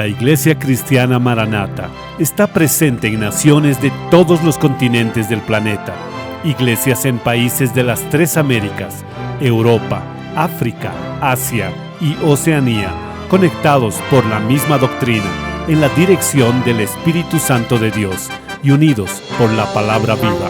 La Iglesia Cristiana Maranata está presente en naciones de todos los continentes del planeta, iglesias en países de las 3 Américas, Europa, África, Asia y Oceanía, conectados por la misma doctrina, en la dirección del Espíritu Santo de Dios y unidos por la palabra viva.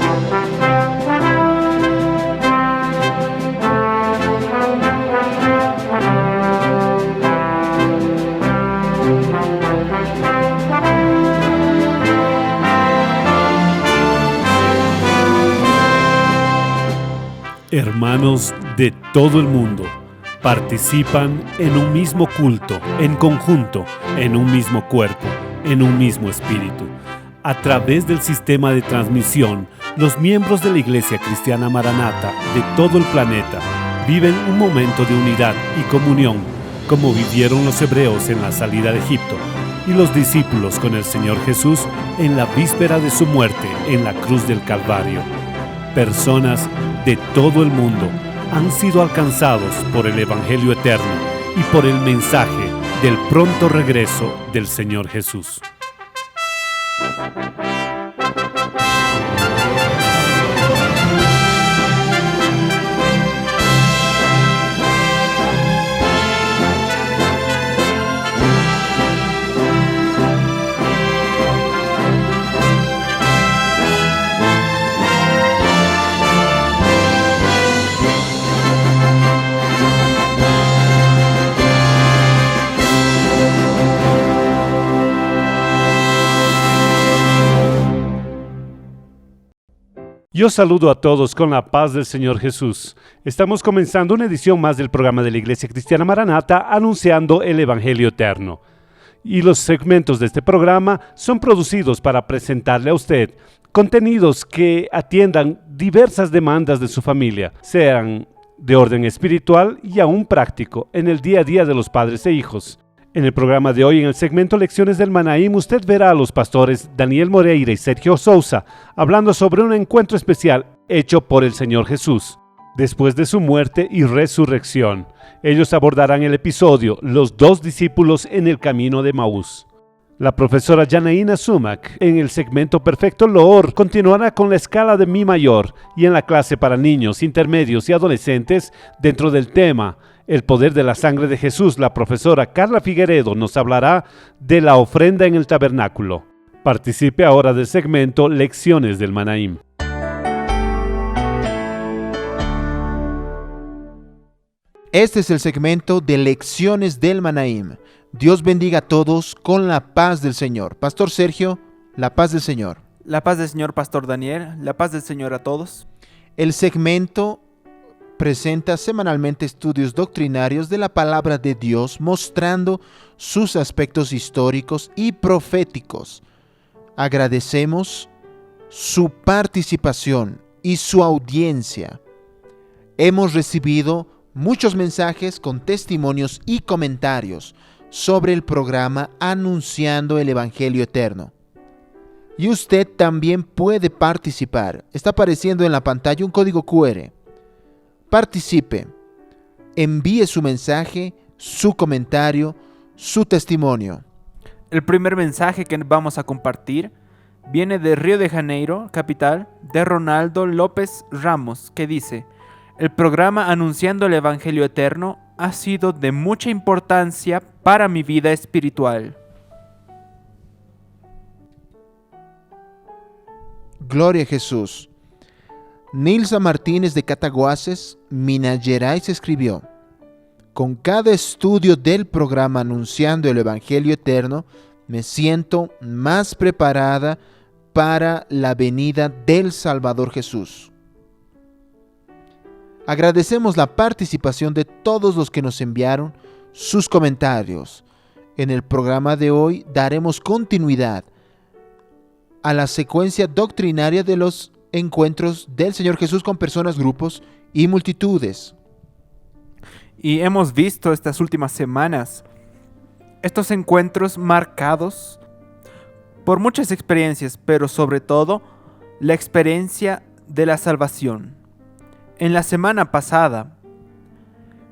Hermanos de todo el mundo participan en un mismo culto, en conjunto, en un mismo cuerpo, en un mismo espíritu. A través del sistema de transmisión, los miembros de la Iglesia Cristiana Maranata de todo el planeta viven un momento de unidad y comunión, como vivieron los hebreos en la salida de Egipto y los discípulos con el Señor Jesús en la víspera de su muerte en la cruz del Calvario. Personas de todo el mundo han sido alcanzados por el Evangelio eterno y por el mensaje del pronto regreso del Señor Jesús. Yo saludo a todos con la paz del Señor Jesús. Estamos comenzando una edición más del programa de la Iglesia Cristiana Maranata anunciando el Evangelio eterno. Y los segmentos de este programa son producidos para presentarle a usted contenidos que atiendan diversas demandas de su familia, sean de orden espiritual y aún práctico en el día a día de los padres e hijos. En el programa de hoy, en el segmento Lecciones del Manaim, usted verá a los pastores Daniel Moreira y Sergio Sousa hablando sobre un encuentro especial hecho por el Señor Jesús. Después de su muerte y resurrección, ellos abordarán el episodio Los 2 discípulos en el camino de Maús. La profesora Janaína Sumac, en el segmento Perfecto Loor, continuará con la escala de Mi mayor y en la clase para niños, intermedios y adolescentes, dentro del tema El poder de la sangre de Jesús, la profesora Carla Figueredo nos hablará de la ofrenda en el tabernáculo. Participe ahora del segmento Lecciones del Manaim. Este es el segmento de Lecciones del Manaim. Dios bendiga a todos con la paz del Señor. Pastor Sergio, la paz del Señor. La paz del Señor, Pastor Daniel. La paz del Señor a todos. El segmento presenta semanalmente estudios doctrinarios de la palabra de Dios, mostrando sus aspectos históricos y proféticos. Agradecemos su participación y su audiencia. Hemos recibido muchos mensajes con testimonios y comentarios sobre el programa Anunciando el Evangelio Eterno. Y usted también puede participar. Está apareciendo en la pantalla un código QR. Participe, envíe su mensaje, su comentario, su testimonio. El primer mensaje que vamos a compartir viene de Río de Janeiro, capital, de Ronaldo López Ramos, que dice: el programa Anunciando el Evangelio Eterno ha sido de mucha importancia para mi vida espiritual. Gloria a Jesús. Nilsa Martínez de Cataguases, Minas Gerais, escribió: con cada estudio del programa Anunciando el Evangelio Eterno, me siento más preparada para la venida del Salvador Jesús. Agradecemos la participación de todos los que nos enviaron sus comentarios. En el programa de hoy daremos continuidad a la secuencia doctrinaria de los encuentros del Señor Jesús con personas, grupos y multitudes. Y hemos visto estas últimas semanas estos encuentros marcados por muchas experiencias, pero sobre todo la experiencia de la salvación. En la semana pasada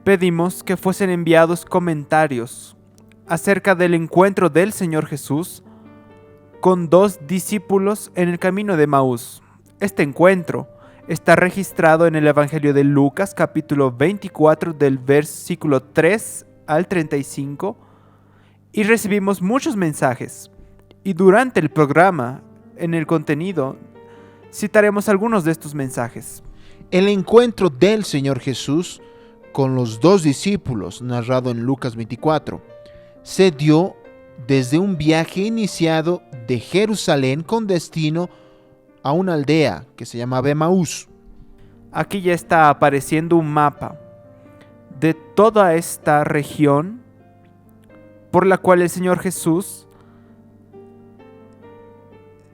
pedimos que fuesen enviados comentarios acerca del encuentro del Señor Jesús con dos discípulos en el camino de Emaús. Este encuentro está registrado en el Evangelio de Lucas, capítulo 24, del versículo 3 al 35, y recibimos muchos mensajes. Y durante el programa, en el contenido, citaremos algunos de estos mensajes. El encuentro del Señor Jesús con los dos discípulos, narrado en Lucas 24, se dio desde un viaje iniciado de Jerusalén con destino a una aldea que se llamaba Emaús. Aquí ya está apareciendo un mapa de toda esta región por la cual el Señor Jesús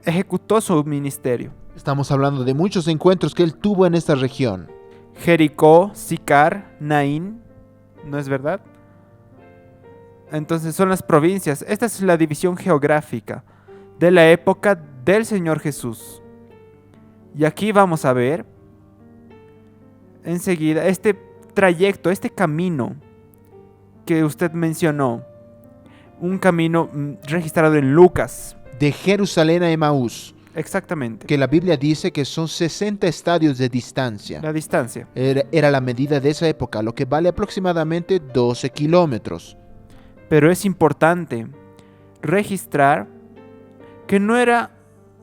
ejecutó su ministerio. Estamos hablando de muchos encuentros que él tuvo en esta región. Jericó, Sicar, Naín, ¿no es verdad? Entonces son las provincias. Esta es la división geográfica de la época del Señor Jesús. Y aquí vamos a ver enseguida este trayecto, este camino que usted mencionó. Un camino registrado en Lucas. De Jerusalén a Emaús. Exactamente. Que la Biblia dice que son 60 estadios de distancia. La distancia. Era la medida de esa época, lo que vale aproximadamente 12 kilómetros. Pero es importante registrar que no era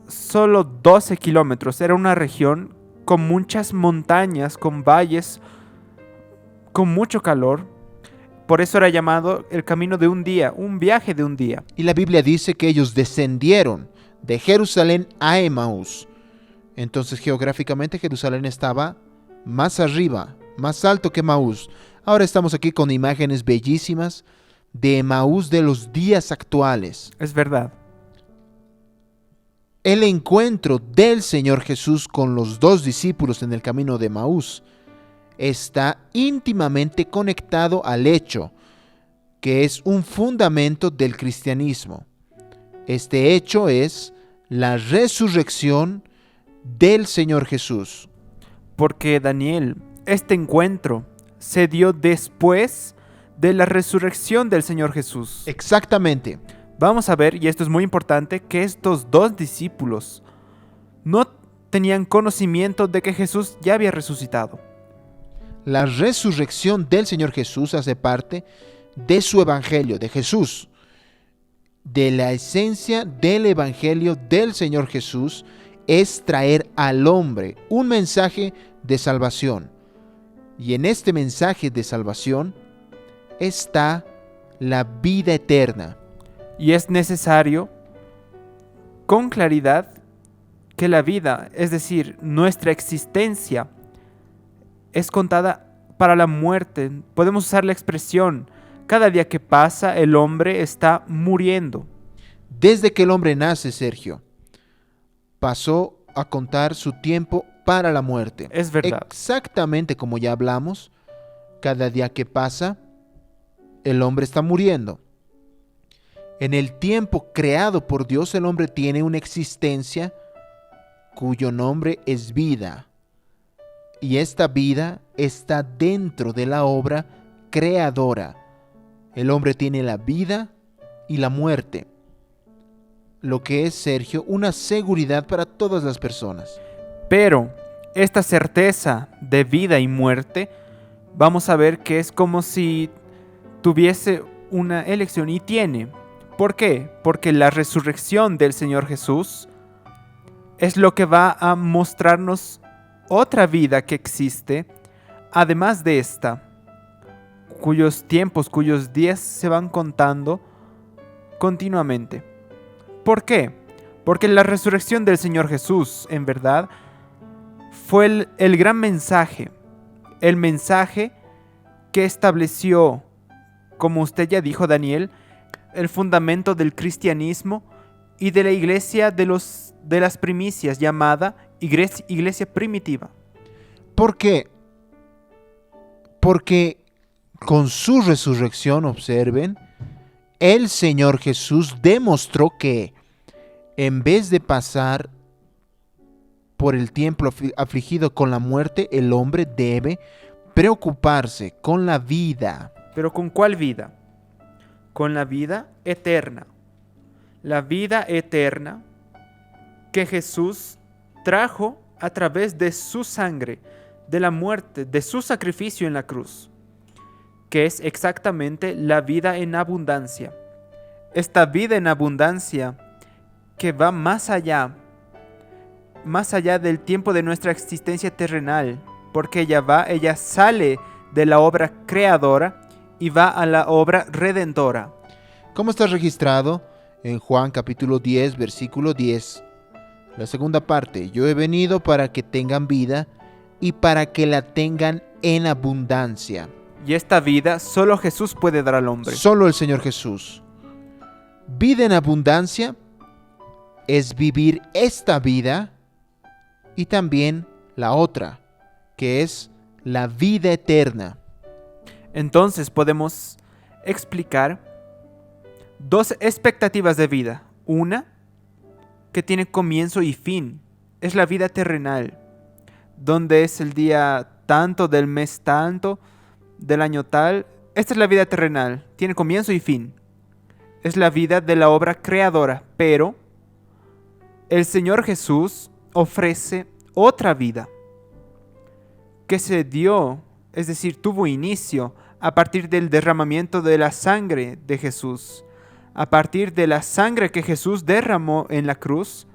solo 12 kilómetros, era una región con muchas montañas, con valles, con mucho calor. Por eso era llamado el camino de un día, un viaje de un día. Y la Biblia dice que ellos descendieron de Jerusalén a Emaús. Entonces geográficamente Jerusalén estaba más arriba, más alto que Emaús. Ahora estamos aquí con imágenes bellísimas de Emaús de los días actuales. Es verdad. El encuentro del Señor Jesús con los dos discípulos en el camino de Emaús está íntimamente conectado al hecho que es un fundamento del cristianismo. Este hecho es la resurrección del Señor Jesús. Porque Daniel, este encuentro se dio después de la resurrección del Señor Jesús. Exactamente. Vamos a ver, y esto es muy importante, que estos dos discípulos no tenían conocimiento de que Jesús ya había resucitado. La resurrección del Señor Jesús hace parte de su evangelio, de Jesús. De la esencia del evangelio del Señor Jesús es traer al hombre un mensaje de salvación. Y en este mensaje de salvación está la vida eterna. Y es necesario, con claridad, que la vida, es decir, nuestra existencia, es contada para la muerte. Podemos usar la expresión: cada día que pasa, el hombre está muriendo. Desde que el hombre nace, Sergio, pasó a contar su tiempo para la muerte. Es verdad. Exactamente como ya hablamos, cada día que pasa, el hombre está muriendo. En el tiempo creado por Dios, el hombre tiene una existencia cuyo nombre es vida. Y esta vida está dentro de la obra creadora. El hombre tiene la vida y la muerte. Lo que es, Sergio, una seguridad para todas las personas. Pero esta certeza de vida y muerte, vamos a ver que es como si tuviese una elección, y tiene. ¿Por qué? Porque la resurrección del Señor Jesús es lo que va a mostrarnos otra vida que existe, además de esta, cuyos tiempos, cuyos días se van contando continuamente. ¿Por qué? Porque la resurrección del Señor Jesús, en verdad, fue el gran mensaje, el mensaje que estableció, como usted ya dijo, Daniel, el fundamento del cristianismo y de la iglesia de las primicias, llamada iglesia primitiva. ¿Por qué? Porque con su resurrección, observen, el Señor Jesús demostró que en vez de pasar por el tiempo afligido con la muerte, el hombre debe preocuparse con la vida. ¿Pero con cuál vida? con la vida eterna. La vida eterna que Jesús trajo a través de su sangre, de la muerte, de su sacrificio en la cruz, que es exactamente la vida en abundancia. Esta vida en abundancia que va más allá del tiempo de nuestra existencia terrenal, porque ella sale de la obra creadora y va a la obra redentora. ¿Cómo está registrado? En Juan capítulo 10, versículo 10. La segunda parte, yo he venido para que tengan vida y para que la tengan en abundancia. Y esta vida solo Jesús puede dar al hombre. Solo el Señor Jesús. Vida en abundancia es vivir esta vida y también la otra, que es la vida eterna. Entonces podemos explicar dos expectativas de vida. Una que tiene comienzo y fin. Es la vida terrenal, donde es el día tanto, del mes tanto, del año tal. Esta es la vida terrenal, tiene comienzo y fin. Es la vida de la obra creadora, pero el Señor Jesús ofrece otra vida que se dio, es decir, tuvo inicio a partir del derramamiento de la sangre de Jesús. A partir de la sangre que Jesús derramó en la cruz,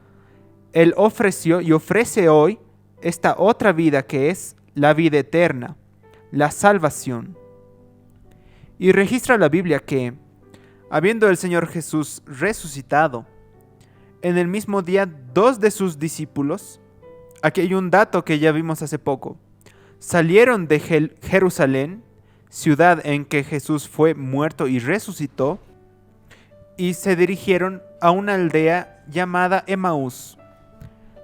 Él ofreció y ofrece hoy esta otra vida que es la vida eterna, la salvación. Y registra la Biblia que, habiendo el Señor Jesús resucitado, en el mismo día 2 de sus discípulos, aquí hay un dato que ya vimos hace poco, salieron de Jerusalén, ciudad en que Jesús fue muerto y resucitó, y se dirigieron a una aldea llamada Emaús.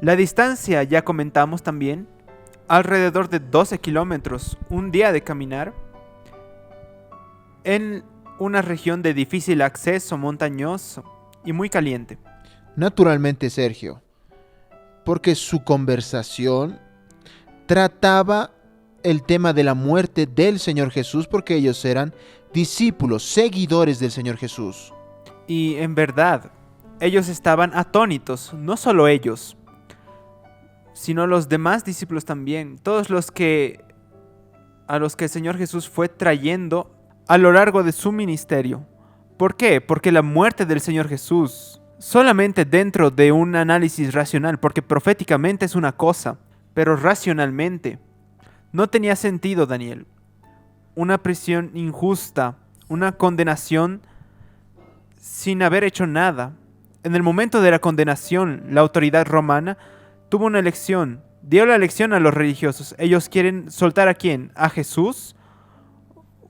La distancia, ya comentamos también, alrededor de 12 kilómetros, un día de caminar, en una región de difícil acceso, montañoso y muy caliente. Naturalmente, Sergio, porque su conversación trataba el tema de la muerte del Señor Jesús, porque ellos eran discípulos, seguidores del Señor Jesús. Y en verdad, ellos estaban atónitos, no solo ellos, sino los demás discípulos también, todos a los que el Señor Jesús fue trayendo a lo largo de su ministerio. ¿Por qué? Porque la muerte del Señor Jesús, solamente dentro de un análisis racional, porque proféticamente es una cosa, pero racionalmente no tenía sentido, Daniel. Una prisión injusta, una condenación sin haber hecho nada. En el momento de la condenación, la autoridad romana tuvo una elección, dio la elección a los religiosos. Ellos quieren soltar ¿a quién? ¿A Jesús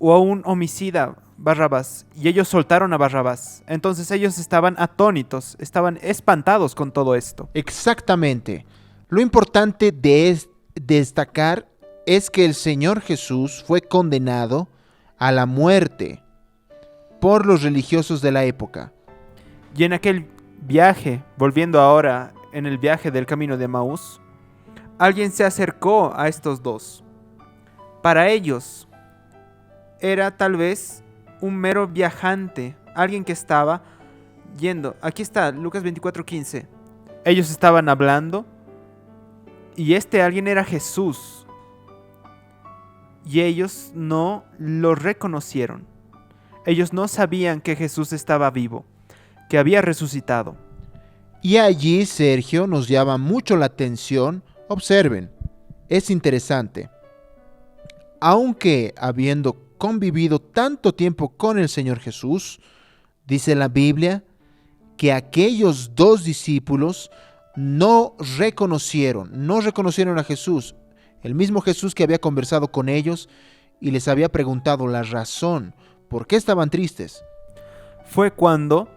o a un homicida, Barrabás? Y ellos soltaron a Barrabás. Entonces ellos estaban atónitos, estaban espantados con todo esto. Exactamente. Lo importante de destacar es que el Señor Jesús fue condenado a la muerte por los religiosos de la época. Y en aquel viaje, volviendo ahora en el viaje del camino de Emaús, alguien se acercó a estos dos. Para ellos era tal vez un mero viajante, alguien que estaba yendo. Aquí está, Lucas 24:15. Ellos estaban hablando y este alguien era Jesús. Y ellos no lo reconocieron. Ellos no sabían que Jesús estaba vivo, que había resucitado. Y allí, Sergio, nos llama mucho la atención. Observen, es interesante. Aunque habiendo convivido tanto tiempo con el Señor Jesús, dice la Biblia que aquellos dos discípulos no reconocieron a Jesús, el mismo Jesús que había conversado con ellos y les había preguntado la razón, ¿por qué estaban tristes? Fue cuando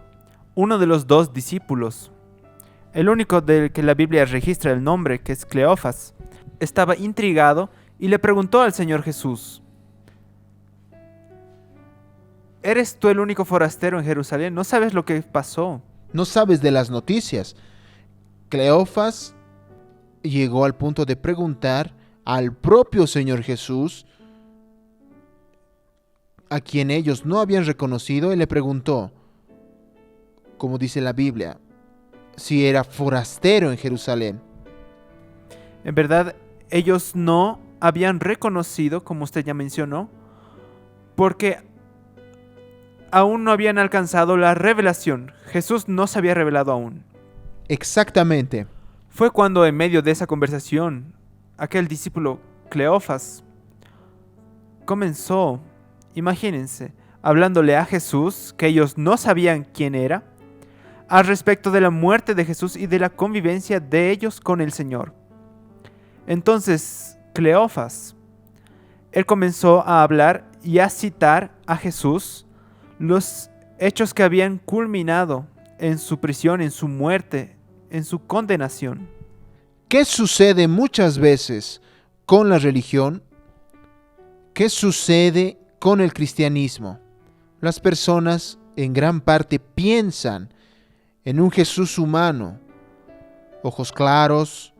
uno de los dos discípulos, el único del que la Biblia registra el nombre, que es Cleofas, estaba intrigado y le preguntó al Señor Jesús: ¿eres tú el único forastero en Jerusalén? ¿No sabes lo que pasó? No sabes de las noticias. Cleofas llegó al punto de preguntar al propio Señor Jesús a quien ellos no habían reconocido, él le preguntó, como dice la Biblia, si era forastero en Jerusalén. En verdad, ellos no habían reconocido, como usted ya mencionó, porque aún no habían alcanzado la revelación. Jesús no se había revelado aún. Exactamente. Fue cuando en medio de esa conversación, aquel discípulo Cleofas comenzó, imagínense, hablándole a Jesús, que ellos no sabían quién era, al respecto de la muerte de Jesús y de la convivencia de ellos con el Señor. Entonces, Cleofas, él comenzó a hablar y a citar a Jesús los hechos que habían culminado en su prisión, en su muerte, en su condenación. ¿Qué sucede muchas veces con la religión? ¿Qué sucede con el cristianismo? Las personas en gran parte piensan en un Jesús humano, ojos claros,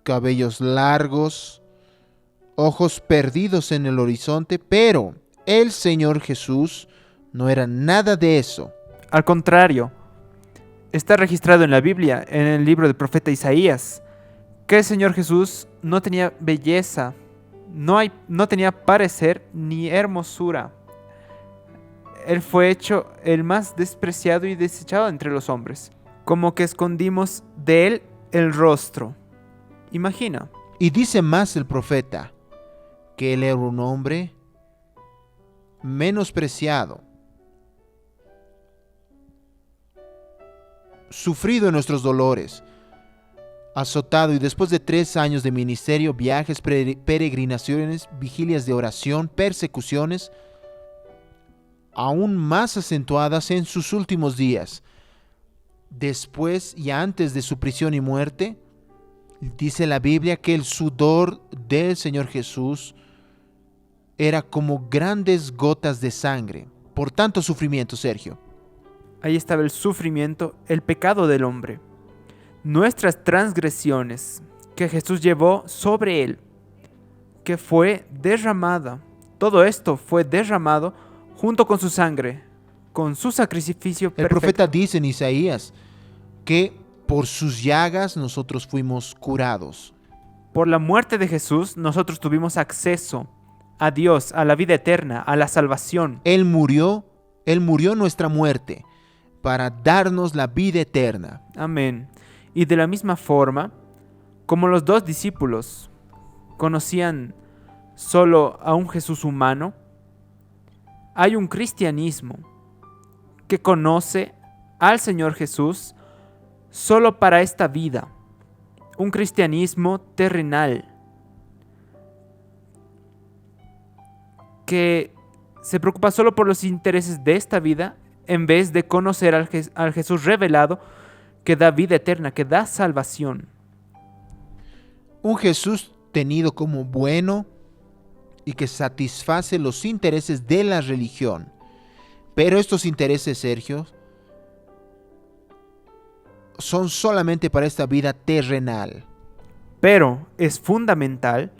cabellos largos, ojos perdidos en el horizonte, pero el Señor Jesús no era nada de eso. Al contrario, está registrado en la Biblia, en el libro del profeta Isaías, que el Señor Jesús no tenía belleza, no tenía parecer ni hermosura. Él fue hecho el más despreciado y desechado entre los hombres, como que escondimos de él el rostro. Imagina. Y dice más el profeta, que él era un hombre menospreciado, sufrido en nuestros dolores, azotado, y después de 3 años de ministerio, viajes, peregrinaciones, vigilias de oración, persecuciones, aún más acentuadas en sus últimos días, después y antes de su prisión y muerte, dice la Biblia que el sudor del Señor Jesús era como grandes gotas de sangre, por tanto sufrimiento, Sergio. Ahí estaba el sufrimiento, el pecado del hombre, nuestras transgresiones que Jesús llevó sobre él, que fue derramada. Todo esto fue derramado junto con su sangre, con su sacrificio perfecto. El profeta dice en Isaías que por sus llagas nosotros fuimos curados. Por la muerte de Jesús nosotros tuvimos acceso a Dios, a la vida eterna, a la salvación. Él murió nuestra muerte para darnos la vida eterna. Amén. Y de la misma forma, como los 2 discípulos conocían solo a un Jesús humano, hay un cristianismo que conoce al Señor Jesús solo para esta vida. Un cristianismo terrenal que se preocupa solo por los intereses de esta vida en vez de conocer al Jesús revelado que da vida eterna, que da salvación. Un Jesús tenido como bueno y que satisface los intereses de la religión. Pero estos intereses, Sergio, son solamente para esta vida terrenal. Pero es fundamental,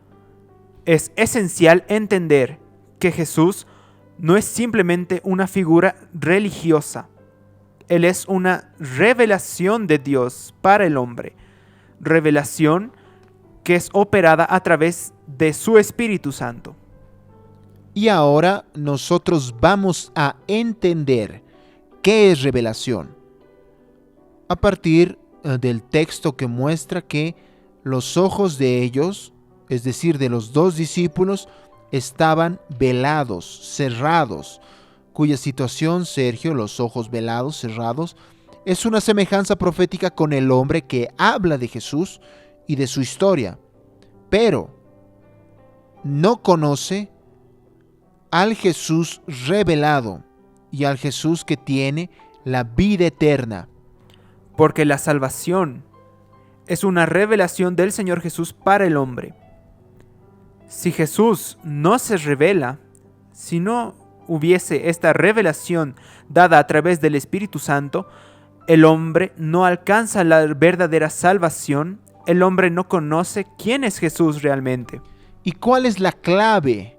es esencial entender que Jesús no es simplemente una figura religiosa. Él es una revelación de Dios para el hombre. Revelación que es operada a través de su Espíritu Santo. Y ahora nosotros vamos a entender qué es revelación a partir del texto que muestra que los ojos de ellos, es decir, de los 2 discípulos, estaban velados, cerrados, cuya situación, Sergio, los ojos velados, cerrados, es una semejanza profética con el hombre que habla de Jesús y de su historia, pero no conoce al Jesús revelado y al Jesús que tiene la vida eterna. Porque la salvación es una revelación del Señor Jesús para el hombre. Si Jesús no se revela, si no hubiese esta revelación dada a través del Espíritu Santo, el hombre no alcanza la verdadera salvación, el hombre no conoce quién es Jesús realmente. ¿Y cuál es la clave?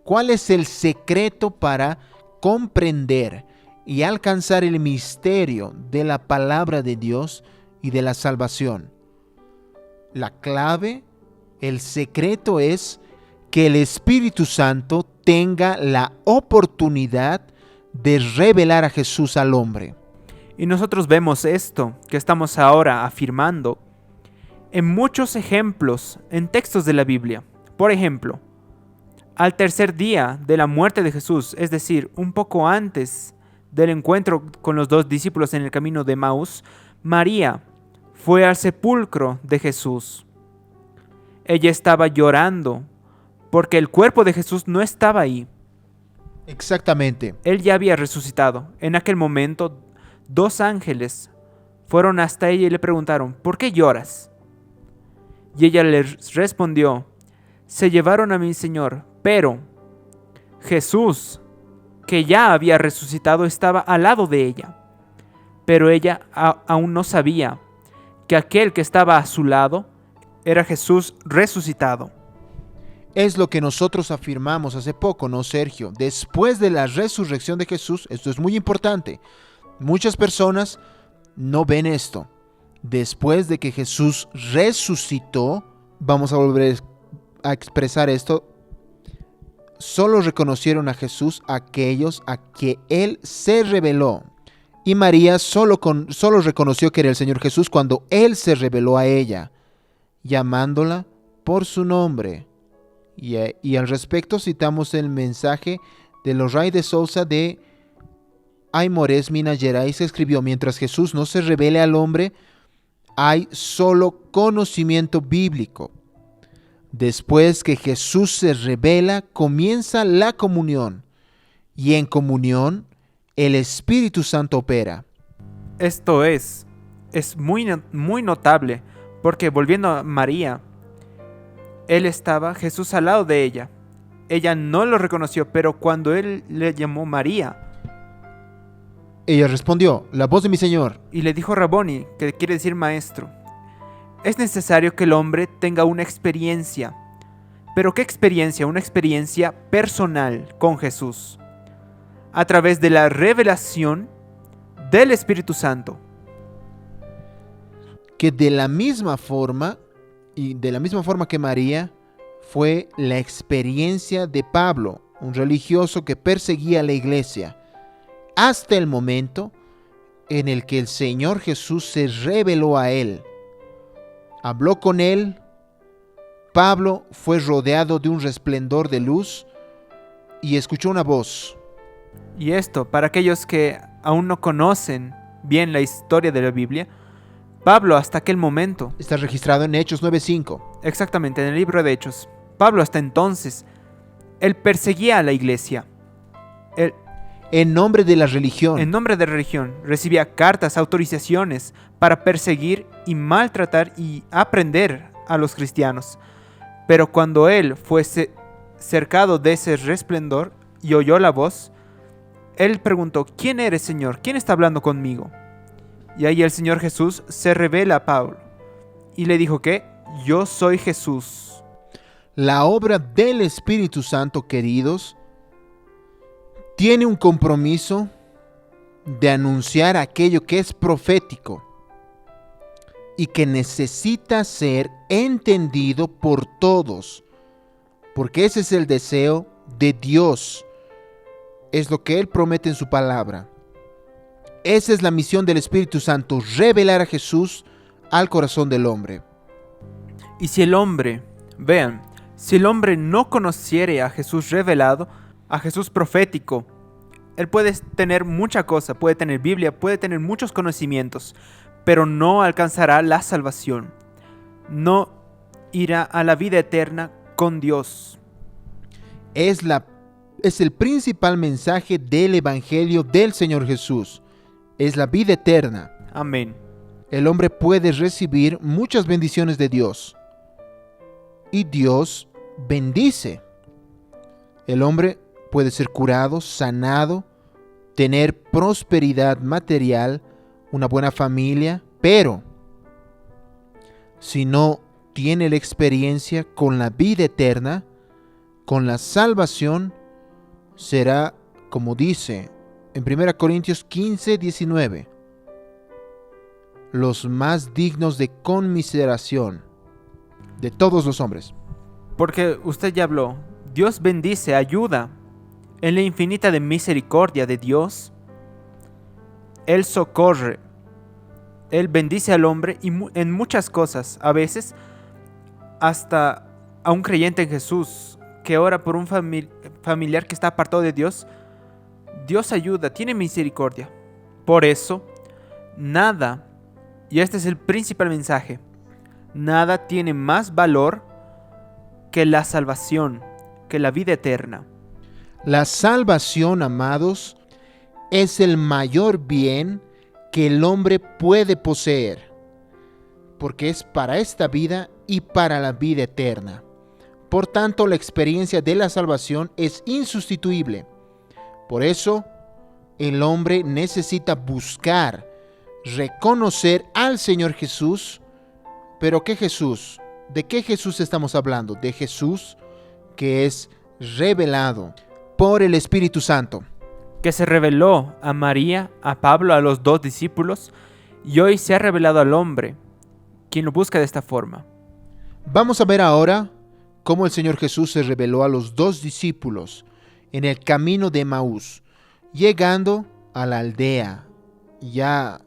¿Cuál es el secreto para comprender y alcanzar el misterio de la palabra de Dios y de la salvación? La clave, el secreto es que el Espíritu Santo tenga la oportunidad de revelar a Jesús al hombre. Y nosotros vemos esto que estamos ahora afirmando en muchos ejemplos en textos de la Biblia. Por ejemplo, al tercer día de la muerte de Jesús, es decir, un poco antes del encuentro con los dos discípulos en el camino de Emaús, María fue al sepulcro de Jesús. Ella estaba llorando porque el cuerpo de Jesús no estaba ahí. Exactamente. Él ya había resucitado. En aquel momento, 2 ángeles fueron hasta ella y le preguntaron, ¿por qué lloras? Y ella les respondió, se llevaron a mi Señor, pero Jesús, que ya había resucitado, estaba al lado de ella. Pero ella aún no sabía que aquel que estaba a su lado era Jesús resucitado. Es lo que nosotros afirmamos hace poco, ¿no, Sergio? Después de la resurrección de Jesús, esto es muy importante. Muchas personas no ven esto. Después de que Jesús resucitó, vamos a volver a expresar esto, solo reconocieron a Jesús aquellos a que Él se reveló. Y María solo reconoció que era el Señor Jesús cuando Él se reveló a ella, llamándola por su nombre. Y al respecto citamos el mensaje de Lorraine de Souza de Aimorés, Minas Gerais, que escribió: mientras Jesús no se revele al hombre, hay solo conocimiento bíblico. Después que Jesús se revela, comienza la comunión. Y en comunión, el Espíritu Santo opera. Esto es muy notable, porque volviendo a María, Jesús al lado de ella. Ella no lo reconoció, pero cuando él le llamó María, ella respondió: la voz de mi Señor. Y le dijo Raboni, que quiere decir maestro. Es necesario que el hombre tenga una experiencia. ¿Pero qué experiencia? Una experiencia personal con Jesús, a través de la revelación del Espíritu Santo. Que de la misma forma que María, fue la experiencia de Pablo, un religioso que perseguía a la iglesia, hasta el momento en el que el Señor Jesús se reveló a él. Habló con él. Pablo fue rodeado de un resplandor de luz y escuchó una voz. Y esto, para aquellos que aún no conocen bien la historia de la Biblia, Pablo hasta aquel momento, está registrado en Hechos 9:5. Exactamente, en el libro de Hechos. Pablo hasta entonces, él perseguía a la iglesia. En nombre de la religión. En nombre de la religión, recibía cartas, autorizaciones para perseguir y maltratar y aprender a los cristianos. Pero cuando él fue cercado de ese resplandor y oyó la voz, él preguntó: ¿quién eres, Señor? ¿Quién está hablando conmigo? Y ahí el Señor Jesús se revela a Pablo y le dijo que yo soy Jesús. La obra del Espíritu Santo, queridos, tiene un compromiso de anunciar aquello que es profético y que necesita ser entendido por todos, porque ese es el deseo de Dios. Es lo que Él promete en su palabra. Esa es la misión del Espíritu Santo: revelar a Jesús al corazón del hombre. Y si el hombre no conociere a Jesús revelado, a Jesús profético, él puede tener mucha cosa, puede tener Biblia, puede tener muchos conocimientos, pero no alcanzará la salvación. No irá a la vida eterna con Dios. Es el principal mensaje del Evangelio del Señor Jesús. Es la vida eterna. Amén. El hombre puede recibir muchas bendiciones de Dios. Y Dios bendice. El hombre puede ser curado, sanado, tener prosperidad material, una buena familia, pero si no tiene la experiencia con la vida eterna, con la salvación, será, como dice en 1 Corintios 15, 19, los más dignos de conmiseración de todos los hombres. Porque usted ya habló, Dios bendice, ayuda. En la infinita de misericordia de Dios, Él socorre, Él bendice al hombre y en muchas cosas, a veces hasta a un creyente en Jesús que ora por un familiar que está apartado de Dios, Dios ayuda, tiene misericordia. Por eso, nada, y este es el principal mensaje, nada tiene más valor que la salvación, que la vida eterna. La salvación, amados, es el mayor bien que el hombre puede poseer, porque es para esta vida y para la vida eterna. Por tanto, la experiencia de la salvación es insustituible. Por eso, el hombre necesita buscar, reconocer al Señor Jesús. ¿Pero qué Jesús? ¿De qué Jesús estamos hablando? De Jesús que es revelado por el Espíritu Santo, que se reveló a María, a Pablo, a los 2 discípulos, y hoy se ha revelado al hombre, quien lo busca de esta forma. Vamos a ver ahora cómo el Señor Jesús se reveló a los 2 discípulos en el camino de Emaús, llegando a la aldea, ya,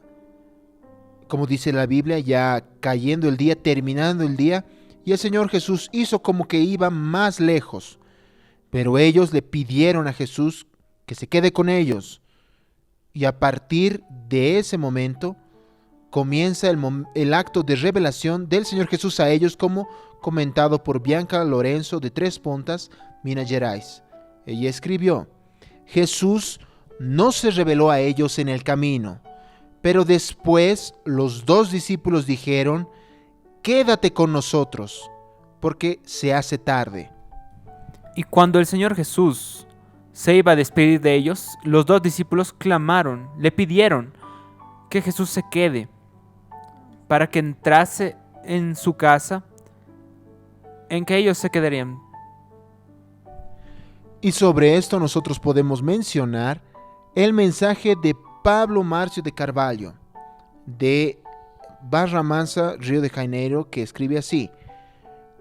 como dice la Biblia, ya cayendo el día, terminando el día, y el Señor Jesús hizo como que iba más lejos, pero ellos le pidieron a Jesús que se quede con ellos, y a partir de ese momento comienza el acto de revelación del Señor Jesús a ellos, como comentado por Bianca Lorenzo de Tres Pontas, Minas Gerais. Ella escribió: Jesús no se reveló a ellos en el camino, pero después los 2 discípulos dijeron: quédate con nosotros, porque se hace tarde. Y cuando el Señor Jesús se iba a despedir de ellos, los 2 discípulos clamaron, le pidieron que Jesús se quede, para que entrase en su casa, en que ellos se quedarían. Y sobre esto nosotros podemos mencionar el mensaje de Pablo Márcio de Carvalho, de Barra Mansa, Río de Janeiro, que escribe así: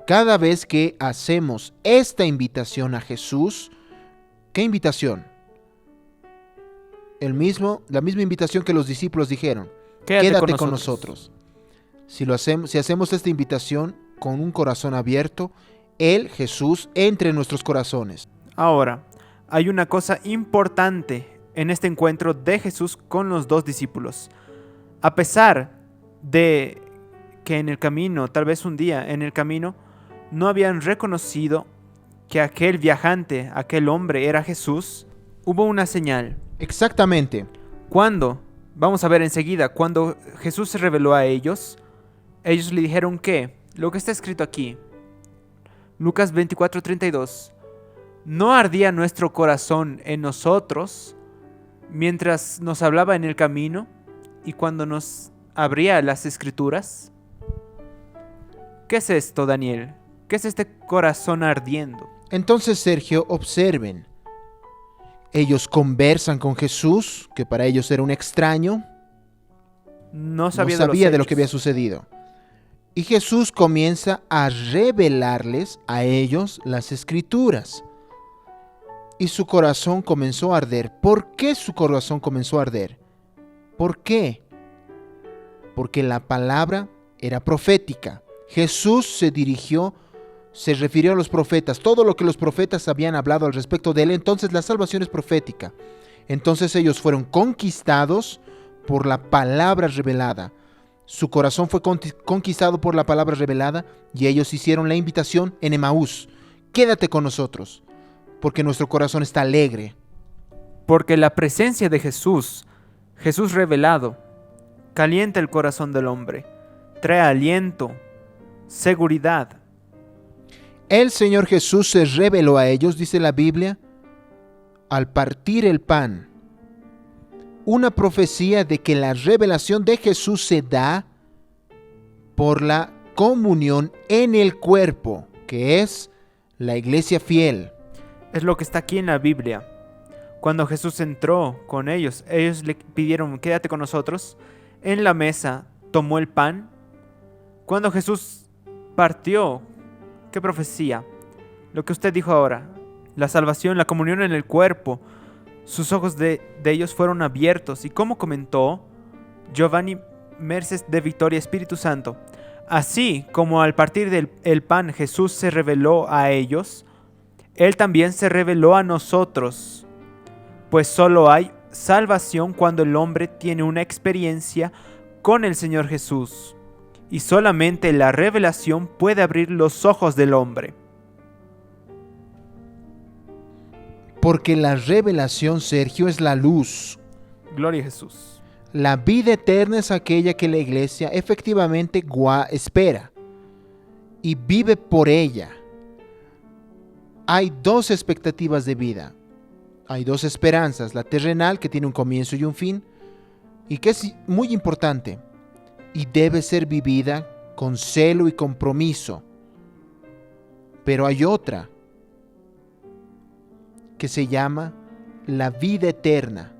cada vez que hacemos esta invitación a Jesús, ¿qué invitación? La misma invitación que los discípulos dijeron: quédate con nosotros. Si hacemos esta invitación con un corazón abierto, Él, Jesús, entra en nuestros corazones. Ahora, hay una cosa importante en este encuentro de Jesús con los 2 discípulos. A pesar de que en el camino, tal vez un día en el camino, no habían reconocido que aquel viajante, aquel hombre era Jesús, hubo una señal. Exactamente. ¿Cuándo? Vamos a ver enseguida. Cuando Jesús se reveló a ellos, ellos le dijeron que, lo que está escrito aquí, Lucas 24:32, ¿no ardía nuestro corazón en nosotros mientras nos hablaba en el camino y cuando nos abría las escrituras? ¿Qué es esto, Daniel? ¿Qué es este corazón ardiendo? Entonces, Sergio, observen. Ellos conversan con Jesús, que para ellos era un extraño. No sabía de lo que había sucedido. Y Jesús comienza a revelarles a ellos las escrituras. Y su corazón comenzó a arder. ¿Por qué su corazón comenzó a arder? ¿Por qué? Porque la palabra era profética. Jesús se refirió a los profetas, todo lo que los profetas habían hablado al respecto de él. Entonces la salvación es profética. Entonces ellos fueron conquistados por la palabra revelada. Su corazón fue conquistado por la palabra revelada y ellos hicieron la invitación en Emaús: quédate con nosotros, porque nuestro corazón está alegre. Porque la presencia de Jesús, Jesús revelado, calienta el corazón del hombre, trae aliento, seguridad. El Señor Jesús se reveló a ellos, dice la Biblia, al partir el pan. Una profecía de que la revelación de Jesús se da por la comunión en el cuerpo, que es la iglesia fiel. Es lo que está aquí en la Biblia. Cuando Jesús entró con ellos le pidieron, quédate con nosotros. En la mesa tomó el pan. Cuando Jesús partió, ¿qué profecía? Lo que usted dijo ahora, la salvación, la comunión en el cuerpo. Sus ojos de ellos fueron abiertos. Y como comentó Giovanni Merces de Victoria Espíritu Santo, así como al partir del pan Jesús se reveló a ellos, Él también se reveló a nosotros. Pues solo hay salvación cuando el hombre tiene una experiencia con el Señor Jesús. Y solamente la revelación puede abrir los ojos del hombre. Porque la revelación, Sergio, es la luz. Gloria a Jesús. La vida eterna es aquella que la iglesia efectivamente espera y vive por ella. Hay dos expectativas de vida. Hay dos esperanzas, la terrenal, que tiene un comienzo y un fin, y que es muy importante, y debe ser vivida con celo y compromiso. Pero hay otra, que se llama la vida eterna,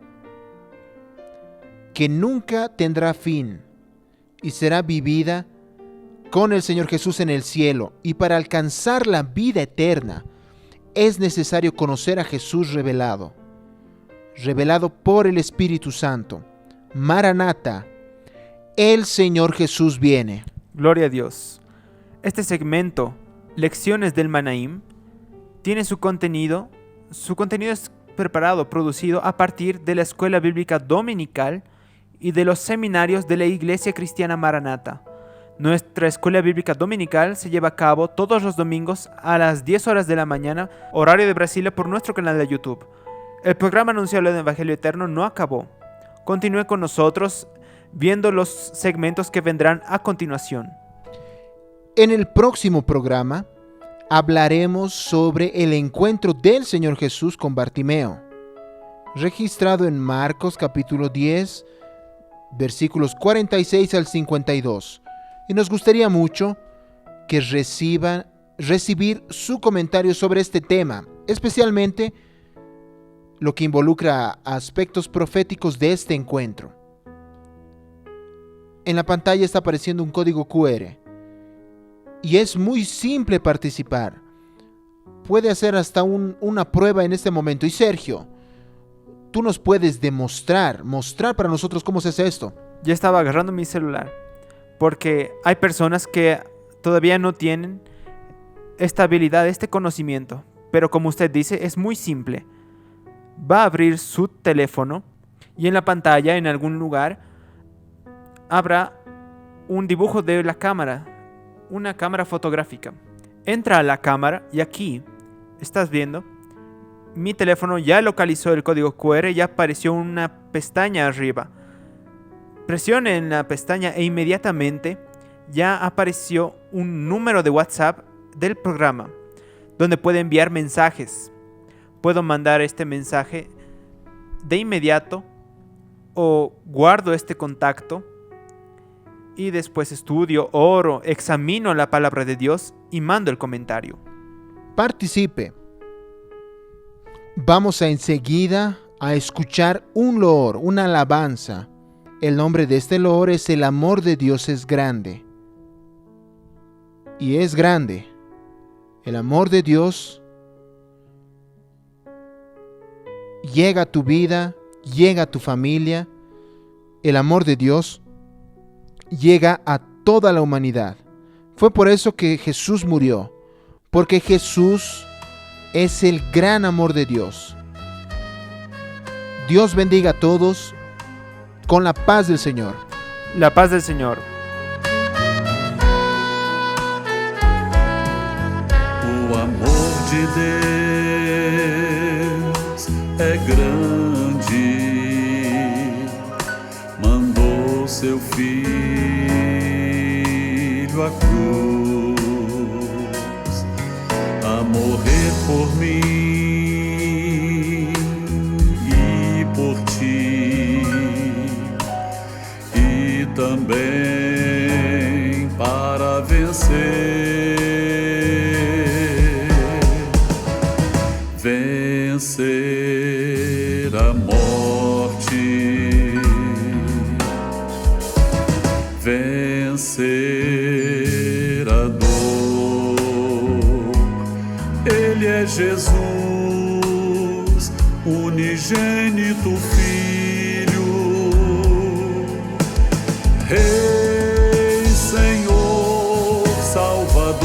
que nunca tendrá fin, y será vivida con el Señor Jesús en el cielo. Y para alcanzar la vida eterna, es necesario conocer a Jesús revelado por el Espíritu Santo. Maranata, el Señor Jesús viene. Gloria a Dios. Este segmento, Lecciones del Manaim, tiene su contenido es preparado, producido a partir de la Escuela Bíblica Dominical y de los seminarios de la Iglesia Cristiana Maranata. Nuestra Escuela Bíblica Dominical se lleva a cabo todos los domingos a las 10 horas de la mañana, horario de Brasilia, por nuestro canal de YouTube. El programa anunciado del Evangelio Eterno no acabó. Continúe con nosotros viendo los segmentos que vendrán a continuación. En el próximo programa hablaremos sobre el encuentro del Señor Jesús con Bartimeo, registrado en Marcos capítulo 10, versículos 46 al 52. Y nos gustaría mucho que recibir su comentario sobre este tema, especialmente lo que involucra aspectos proféticos de este encuentro. En la pantalla está apareciendo un código QR y es muy simple participar. Puede hacer hasta una prueba en este momento. Y Sergio, tú nos puedes mostrar para nosotros cómo se hace esto. Ya estaba agarrando mi celular, porque hay personas que todavía no tienen esta habilidad, este conocimiento. Pero como usted dice, es muy simple. Va a abrir su teléfono y en la pantalla, en algún lugar, habrá un dibujo de la cámara, una cámara fotográfica. Entra a la cámara y aquí, estás viendo, mi teléfono ya localizó el código QR, ya apareció una pestaña arriba. Presione en la pestaña e inmediatamente ya apareció un número de WhatsApp del programa, donde puede enviar mensajes. Puedo mandar este mensaje de inmediato o guardo este contacto y después estudio, oro, examino la palabra de Dios y mando el comentario. Participe. Vamos enseguida a escuchar un loor, una alabanza. El nombre de este loor es El amor de Dios es grande. Y es grande. El amor de Dios llega a tu vida, llega a tu familia. El amor de Dios llega a toda la humanidad. Fue por eso que Jesús murió, porque Jesús es el gran amor de Dios. Dios bendiga a todos con la paz del Señor. La paz del Señor. O amor de Deus é grande, mandou seu filho à cruz a morrer por mim e por ti, e também para vencer vencer a dor. Ele é Jesus, unigênito Filho, Rei, Senhor, Salvador,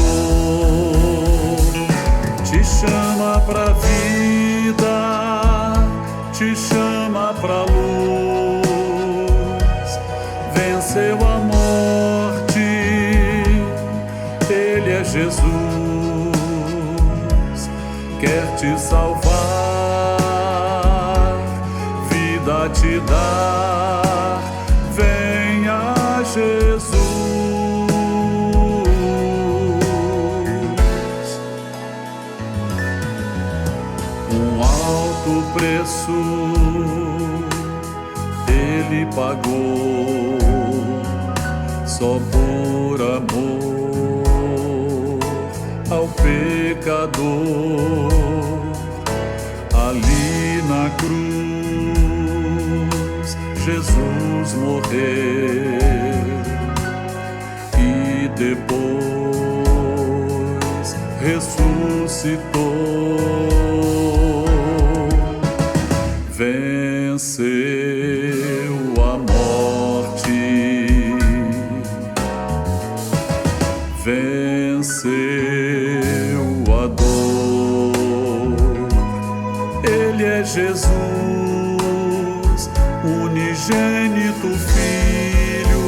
te chama pra vida, te chama pra luz, venceu a morte, Ele é Jesus, quer te salvar, vida te dar, venha Jesus. Um alto preço Ele pagou, só por amor ao pecador. Ali na cruz Jesus morreu e depois ressuscitou, venceu a morte, venceu a dor. Ele é Jesus, unigênito Filho,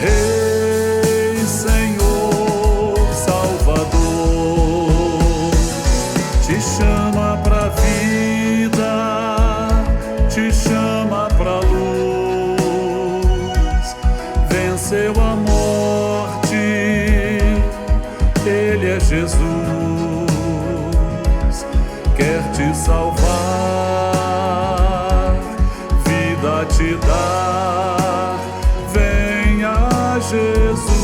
Rei, Senhor, Salvador, te chama pra vida, te chama pra luz, venceu a morte, Ele é Jesus, quer te salvar, vida te dar, venha Jesus.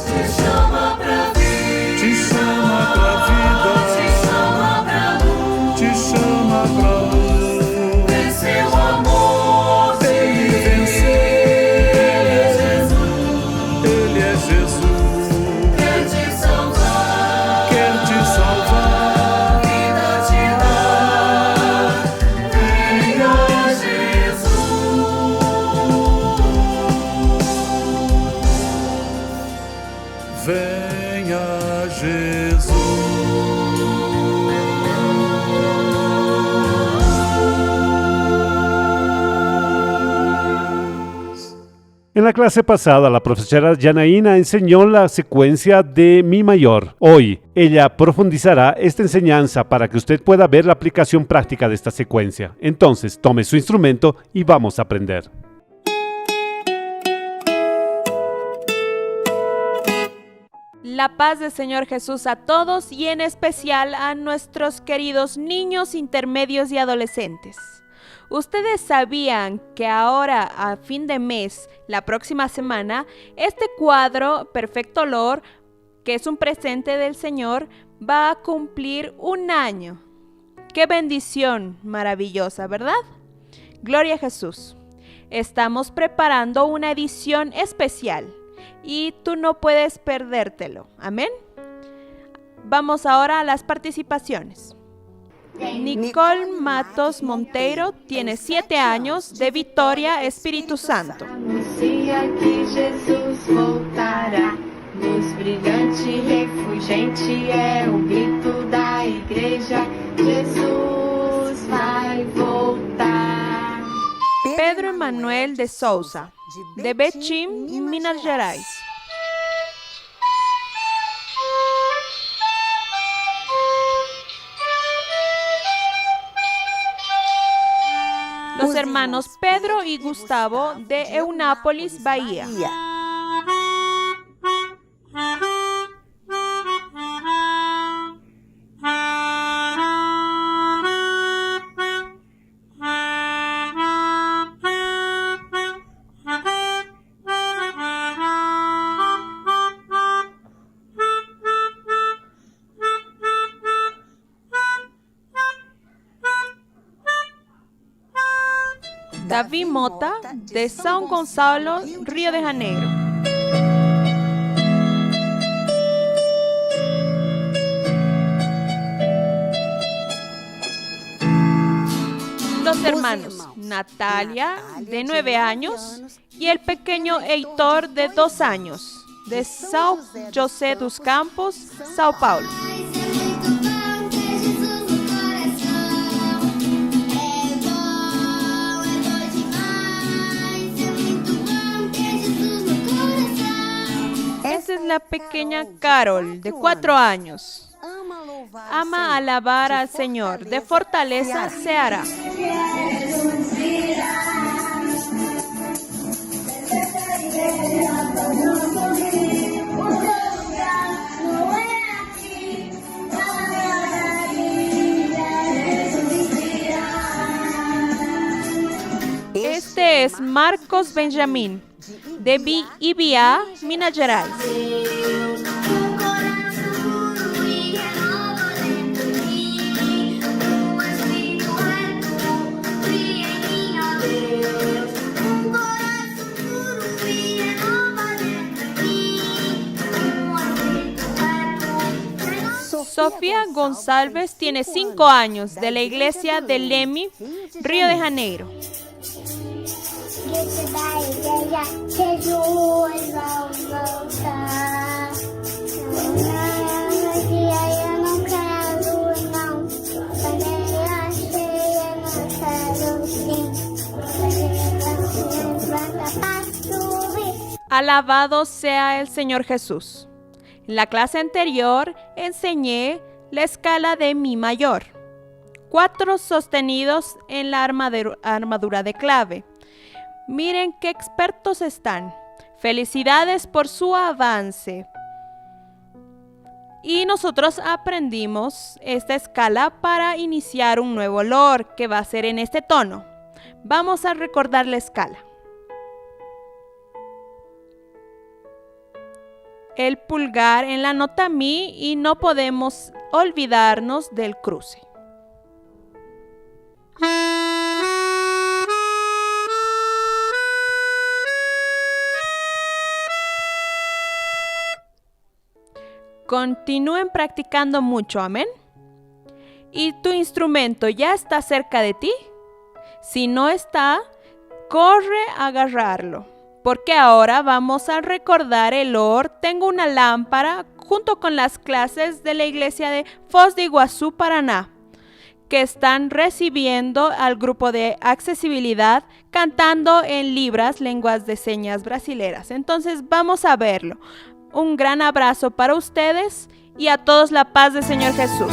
Te chama pra vida, Te chama pra vida, te chama pra luz, te chama pra luz, venceu a morte, Ele venceu, Ele é Jesus, quer te salvar, quer te salvar, vida te dar, venha Jesus. venha Jesus. En la clase pasada, la profesora Janaína enseñó la secuencia de Mi mayor. Hoy, ella profundizará esta enseñanza para que usted pueda ver la aplicación práctica de esta secuencia. Entonces, tome su instrumento y vamos a aprender. La paz del Señor Jesús a todos y en especial a nuestros queridos niños intermedios y adolescentes. ¿Ustedes sabían que ahora, a fin de mes, la próxima semana, este cuadro Perfecto Olor, que es un presente del Señor, va a cumplir un año? ¡Qué bendición maravillosa!, ¿verdad? Gloria a Jesús. Estamos preparando una edición especial y tú no puedes perdértelo. Amén. Vamos ahora a las participaciones. Nicole Matos Monteiro tiene 7 años, de Vitória, Espírito Santo. Anuncia que Jesus voltará. Luz brilhante, refulgente, é o grito da igreja. Jesus vai voltar. Pedro Emanuel de Souza, de Betim, Minas Gerais. Los hermanos Pedro y Gustavo de Eunápolis, Bahía. Davi Mota, de São Gonçalo, Río de Janeiro. Los hermanos Natalia, de 9 años, y el pequeño Heitor, de 2 años, de São José dos Campos, São Paulo. Esta es la pequeña Carol, de 4 años. Ama alabar al Señor, de Fortaleza, Ceará. Este es Marcos Benjamín, de Ibiá, Minas Gerais. Sofía Gonçalves tiene 5 años, de la iglesia de Leme, Río de Janeiro. Alabado sea el Señor Jesús. En la clase anterior enseñé la escala de Mi mayor. 4 sostenidos en la armadura de clave. Miren qué expertos están. Felicidades por su avance. Y nosotros aprendimos esta escala para iniciar un nuevo olor que va a ser en este tono. Vamos a recordar la escala. El pulgar en la nota Mi y no podemos olvidarnos del cruce. Continúen practicando mucho, amén. ¿Y tu instrumento ya está cerca de ti? Si no está, corre a agarrarlo. Porque ahora vamos a recordar el olor. Tengo una lámpara junto con las clases de la iglesia de Foz de Iguazú, Paraná, que están recibiendo al grupo de accesibilidad cantando en libras, lenguas de señas brasileras. Entonces vamos a verlo. Un gran abrazo para ustedes y a todos la paz del Señor Jesús.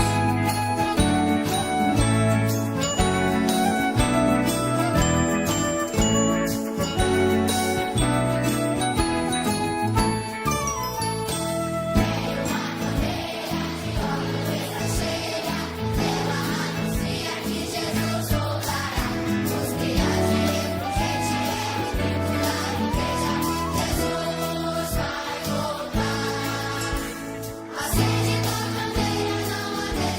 Acende tua bandeira, não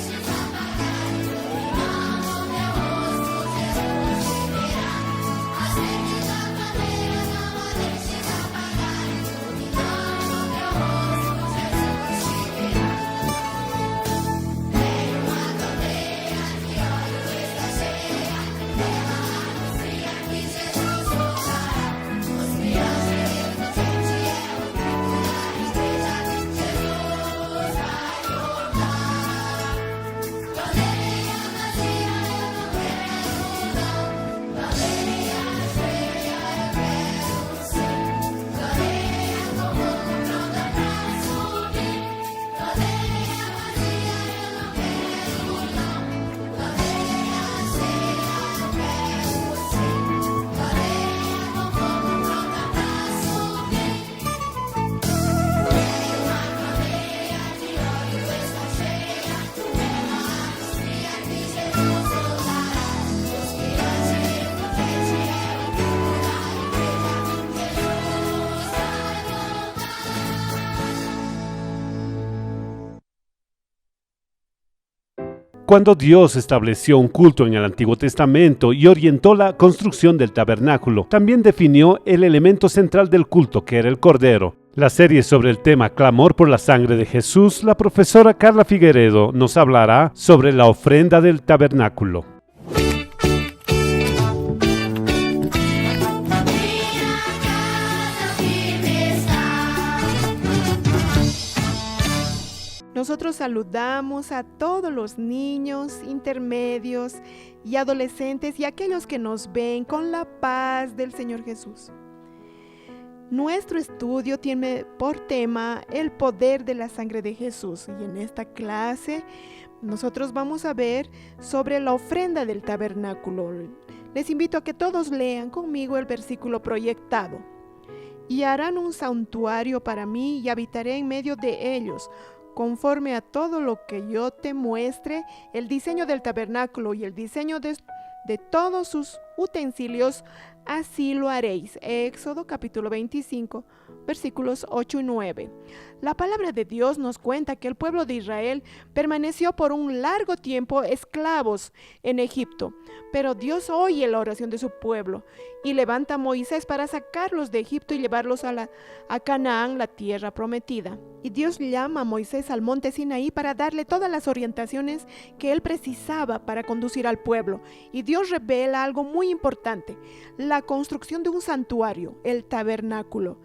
Cuando Dios estableció un culto en el Antiguo Testamento y orientó la construcción del tabernáculo, también definió el elemento central del culto, que era el Cordero. La serie sobre el tema Clamor por la sangre de Jesús, la profesora Carla Figueredo nos hablará sobre la ofrenda del tabernáculo. Nosotros saludamos a todos los niños, intermedios y adolescentes y aquellos que nos ven con la paz del Señor Jesús. Nuestro estudio tiene por tema el poder de la sangre de Jesús y en esta clase nosotros vamos a ver sobre la ofrenda del tabernáculo. Les invito a que todos lean conmigo el versículo proyectado. Y harán un santuario para mí y habitaré en medio de ellos. Conforme a todo lo que yo te muestre, el diseño del tabernáculo y el diseño de todos sus utensilios, así lo haréis. Éxodo capítulo 25, versículos 8 y 9. La palabra de Dios nos cuenta que el pueblo de Israel permaneció por un largo tiempo esclavos en Egipto, pero Dios oye la oración de su pueblo y levanta a Moisés para sacarlos de Egipto y llevarlos a Canaán, la tierra prometida. Y Dios llama a Moisés al monte Sinaí para darle todas las orientaciones que él precisaba para conducir al pueblo. Y Dios revela algo muy importante, la construcción de un santuario, el tabernáculo.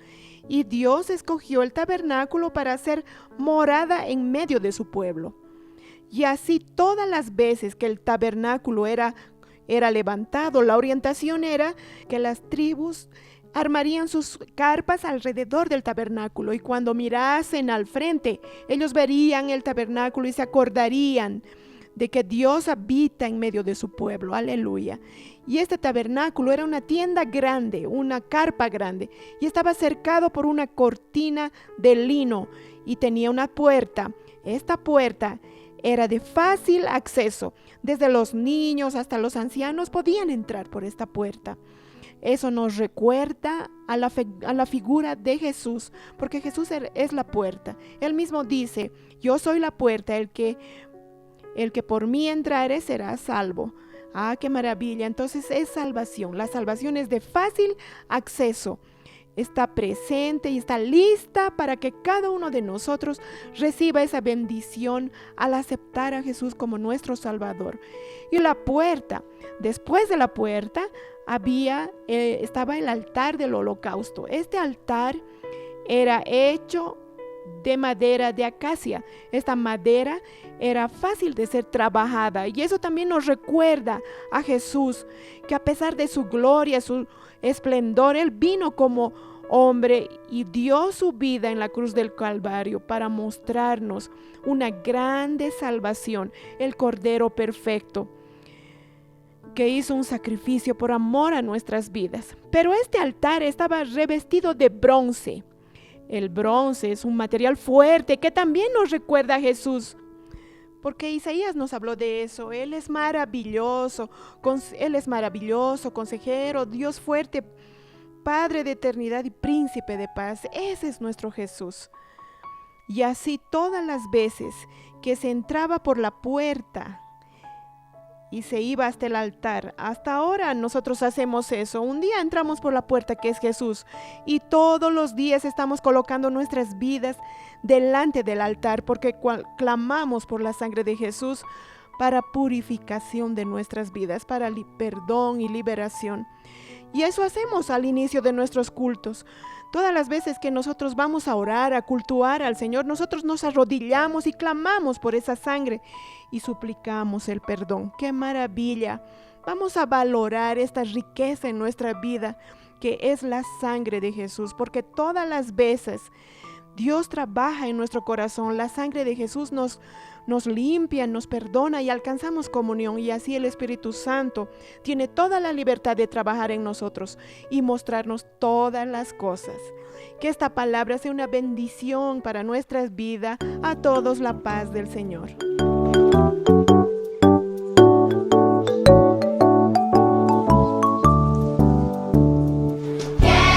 Y Dios escogió el tabernáculo para hacer morada en medio de su pueblo. Y así todas las veces que el tabernáculo era levantado, la orientación era que las tribus armarían sus carpas alrededor del tabernáculo y cuando mirasen al frente, ellos verían el tabernáculo y se acordarían de que Dios habita en medio de su pueblo. Aleluya. Y este tabernáculo era una tienda grande, una carpa grande, y estaba cercado por una cortina de lino y tenía una puerta. Esta puerta era de fácil acceso. Desde los niños hasta los ancianos podían entrar por esta puerta. Eso nos recuerda a la figura de Jesús, porque Jesús es la puerta. Él mismo dice, yo soy la puerta, el que por mí entrare será salvo. ¡Ah, qué maravilla! Entonces es salvación. La salvación es de fácil acceso. Está presente y está lista para que cada uno de nosotros reciba esa bendición al aceptar a Jesús como nuestro Salvador. Y la puerta, después de la puerta, estaba el altar del holocausto. Este altar era hecho de madera de acacia. Esta madera era fácil de ser trabajada y eso también nos recuerda a Jesús, que a pesar de su gloria, su esplendor, Él vino como hombre y dio su vida en la cruz del Calvario para mostrarnos una grande salvación, el Cordero perfecto, que hizo un sacrificio por amor a nuestras vidas. Pero este altar estaba revestido de bronce. El bronce es un material fuerte que también nos recuerda a Jesús, porque Isaías nos habló de eso. Él es maravilloso, consejero, Dios fuerte, Padre de eternidad y príncipe de paz. Ese es nuestro Jesús. Y así todas las veces que se entraba por la puerta y se iba hasta el altar. Hasta ahora nosotros hacemos eso. Un día entramos por la puerta que es Jesús y todos los días estamos colocando nuestras vidas delante del altar porque clamamos por la sangre de Jesús para purificación de nuestras vidas, para perdón y liberación. Y eso hacemos al inicio de nuestros cultos. Todas las veces que nosotros vamos a orar, a cultuar al Señor, nosotros nos arrodillamos y clamamos por esa sangre y suplicamos el perdón. ¡Qué maravilla! Vamos a valorar esta riqueza en nuestra vida, que es la sangre de Jesús, porque todas las veces Dios trabaja en nuestro corazón. La sangre de Jesús nos limpia, nos perdona y alcanzamos comunión, y así el Espíritu Santo tiene toda la libertad de trabajar en nosotros y mostrarnos todas las cosas. Que esta palabra sea una bendición para nuestras vidas. A todos la paz del Señor. Quero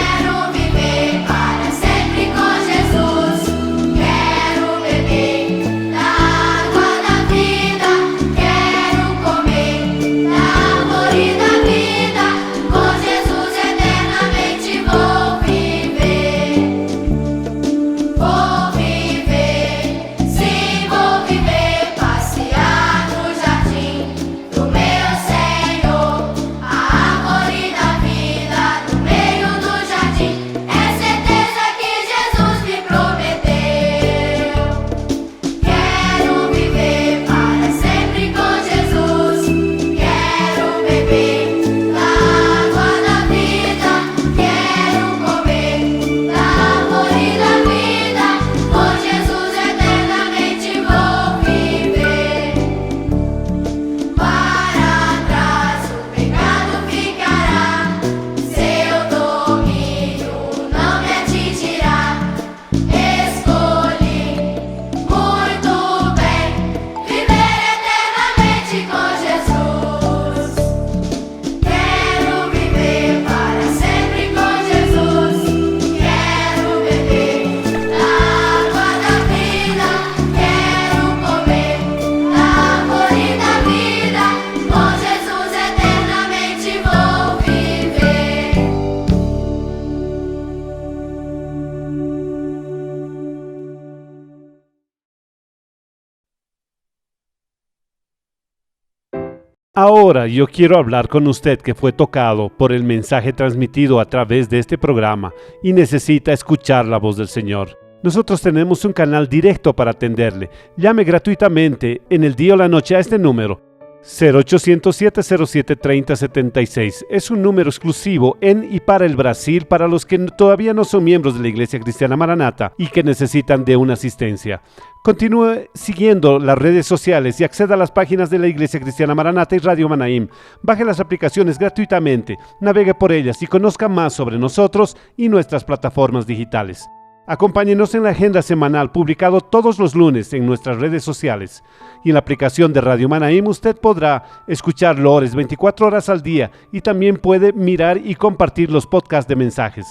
Ahora yo quiero hablar con usted que fue tocado por el mensaje transmitido a través de este programa y necesita escuchar la voz del Señor. Nosotros tenemos un canal directo para atenderle. Llame gratuitamente en el día o la noche a este número 0800-707-3076. Es un número exclusivo en y para el Brasil para los que todavía no son miembros de la Iglesia Cristiana Maranata y que necesitan de una asistencia. Continúe siguiendo las redes sociales y acceda a las páginas de la Iglesia Cristiana Maranata y Radio Manaim. Baje las aplicaciones gratuitamente, navegue por ellas y conozca más sobre nosotros y nuestras plataformas digitales. Acompáñenos en la agenda semanal publicado todos los lunes en nuestras redes sociales. Y en la aplicación de Radio Manaim usted podrá escuchar Lores 24 horas al día y también puede mirar y compartir los podcasts de mensajes.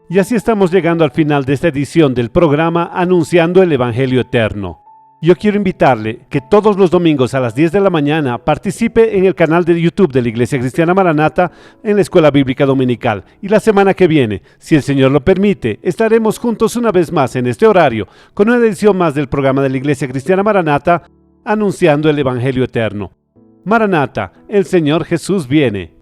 Y así estamos llegando al final de esta edición del programa Anunciando el Evangelio Eterno. Yo quiero invitarle que todos los domingos a las 10 de la mañana participe en el canal de YouTube de la Iglesia Cristiana Maranata en la Escuela Bíblica Dominical. Y la semana que viene, si el Señor lo permite, estaremos juntos una vez más en este horario con una edición más del programa de la Iglesia Cristiana Maranata, Anunciando el Evangelio Eterno. Maranata, el Señor Jesús viene.